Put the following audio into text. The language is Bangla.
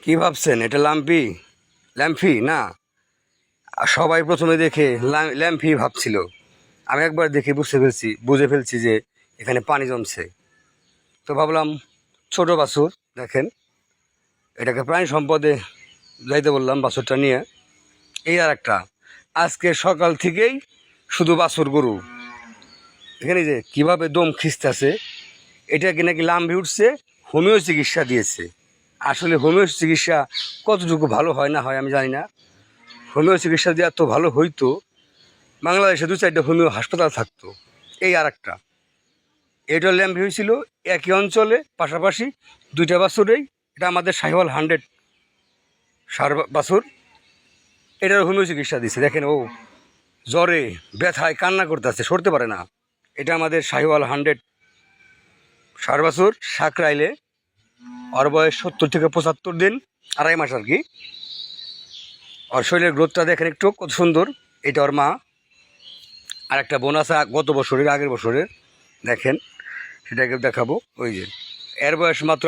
কি ভাবছেন এটা লাম্পি? ল্যাম্পি না। সবাই প্রথমে দেখে ল্যাম্পি ভাবছিল। আমি একবার দেখে বুঝে ফেলছি যে এখানে পানি জমছে। তো ভাবলাম ছোট বাছুর, দেখেন এটাকে প্রাণী সম্পদে যাইতে বললাম বাছুরটা নিয়ে। এই আর একটা, আজকে সকাল থেকেই শুধু বাছুর গরু। এখানে যে কিভাবে দম খিস্তেছে, এটাকে নাকি লাম্পি উঠছে, হোমিও চিকিৎসা দিয়েছে। আসলে হোমিও চিকিৎসা কতটুকু ভালো হয় না হয় আমি জানি না। হোমিও চিকিৎসা দিয়ে এত ভালো হইতো, বাংলাদেশে 2-4টা হোমিও হাসপাতাল থাকতো। এই আর একটা, এটা ল্যাম্প হয়েছিল একই অঞ্চলে পাশাপাশি 2টা বাছুরেই। এটা আমাদের শাহিওয়াল 100 সার বাছুর, এটার হোমিও চিকিৎসা দিচ্ছে। দেখেন ও জ্বরে ব্যথায় কান্না করতেছে, সরতে পারে না। এটা আমাদের শাহিওয়াল 100 সার বাছুর, সাকরাইলে। ওর বয়স 70 থেকে 75 দিন, 2.5 মাস আর কি। ওর শরীরের গ্রোথটা দেখেন একটু কত সুন্দর। এটা ওর মা। আর একটা বোন আছে গত বছরের, আগের বছরের, দেখেন সেটাকে দেখাবো। ওই যে এর বয়স মাত্র